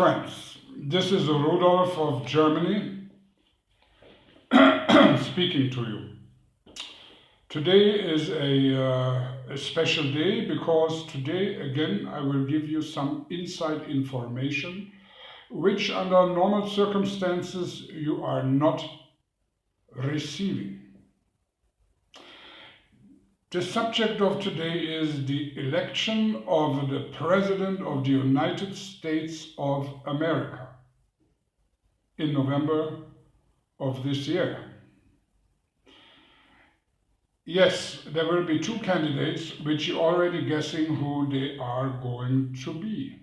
friends, this is Rudolf of Germany speaking to you. Today is a special day because today again I will give you some inside information which under normal circumstances you are not receiving. The subject of today is the election of the President of the United States of America in November of this year. Yes, there will be two candidates which you're already guessing who they are going to be.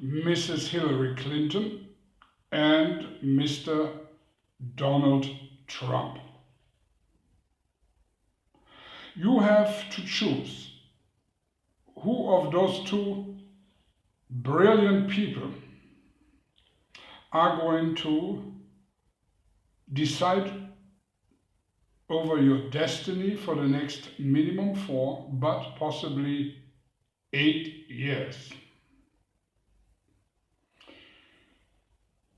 Mrs. Hillary Clinton and Mr. Donald Trump. You have to choose who of those two brilliant people are going to decide over your destiny for the next minimum 4, but possibly 8 years.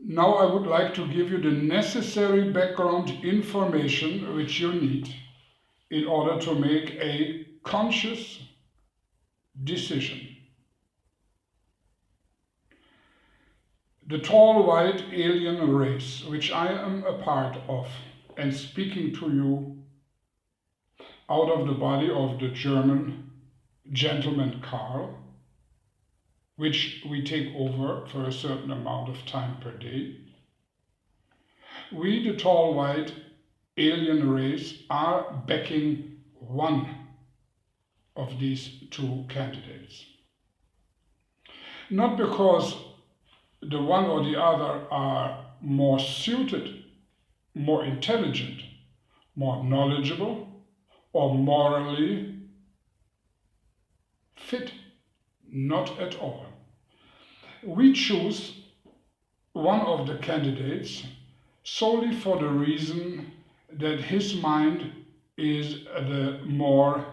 Now I would like to give you the necessary background information which you need in order to make a conscious decision. The tall white alien race, which I am a part of and speaking to you out of the body of the German gentleman Karl, which we take over for a certain amount of time per day. We, the tall white alien race, are backing one of these two candidates. Not because the one or the other are more suited, more intelligent, more knowledgeable, or morally fit. Not at all. We choose one of the candidates solely for the reason that his mind is the more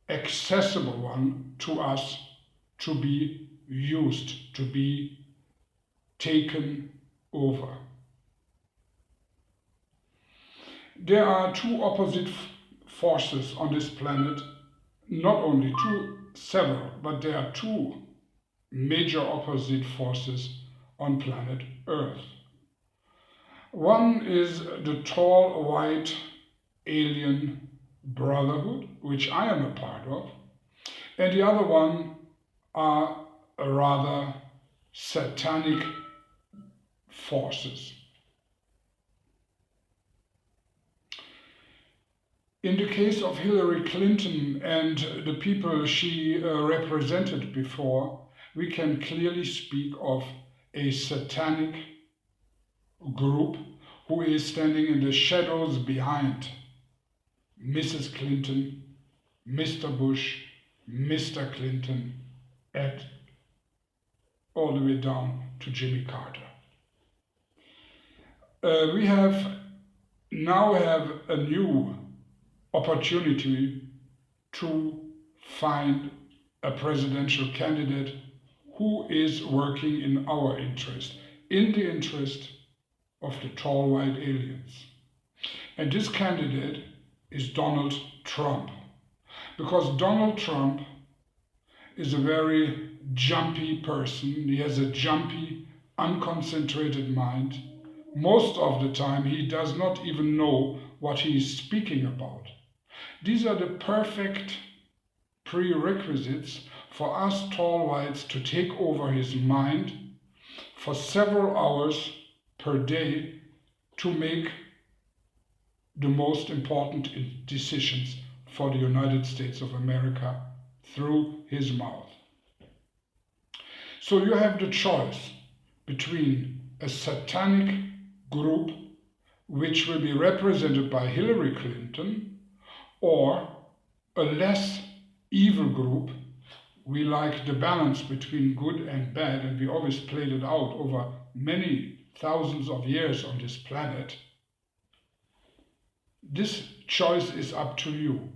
accessible one to us to be used, to be taken over. There are two opposite forces on this planet, not only two, several, but there are two major opposite forces on planet Earth. One is the tall white alien brotherhood, which I am a part of, and the other one are rather satanic forces. In the case of Hillary Clinton and the people she represented before, we can clearly speak of a satanic group who is standing in the shadows behind Mrs. Clinton, Mr. Bush, Mr. Clinton, and all the way down to Jimmy Carter. We now have a new opportunity to find a presidential candidate who is working in our interest, in the interest of the tall white aliens. And this candidate is Donald Trump, because Donald Trump is a very jumpy person. He has a jumpy, unconcentrated mind. Most of the time he does not even know what he is speaking about. These are the perfect prerequisites for us tall whites to take over his mind for several hours per day to make the most important decisions for the United States of America through his mouth. So you have the choice between a satanic group which will be represented by Hillary Clinton or a less evil group. We like the balance between good and bad, and we always played it out over many thousands of years on this planet. This choice is up to you.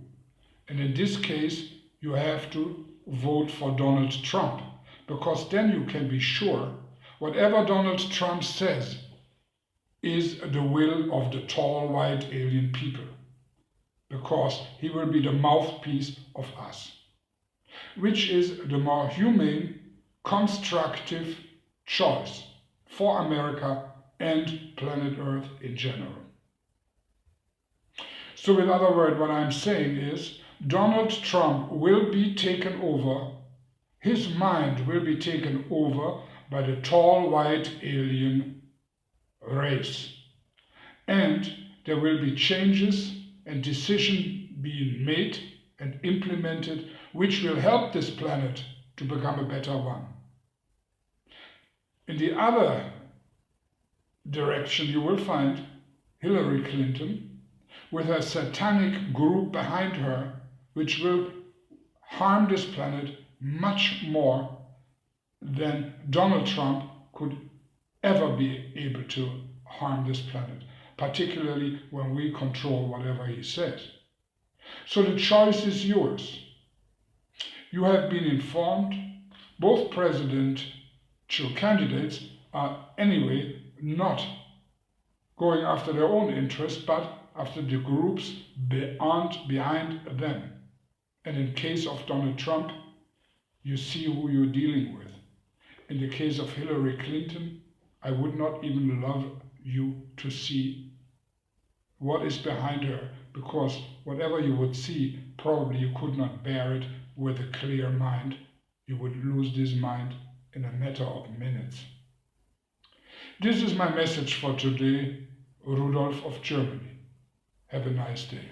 And in this case, you have to vote for Donald Trump, because then you can be sure whatever Donald Trump says is the will of the tall white alien people, because he will be the mouthpiece of us, which is the more humane, constructive choice for America and planet Earth in general. So in other words, what I'm saying is Donald Trump will be taken over, his mind will be taken over by the tall white alien race. And there will be changes and decisions being made and implemented which will help this planet to become a better one. In the other direction, you will find Hillary Clinton with a satanic group behind her, which will harm this planet much more than Donald Trump could ever be able to harm this planet, particularly when we control whatever he says. So the choice is yours. You have been informed. Both presidential candidates are anyway not going after their own interests, but after the groups behind them. And in case of Donald Trump, you see who you're dealing with. In the case of Hillary Clinton, I would not even love you to see what is behind her, because whatever you would see, probably you could not bear it with a clear mind. You would lose this mind in a matter of minutes. This is my message for today, Rudolf of Germany. Have a nice day.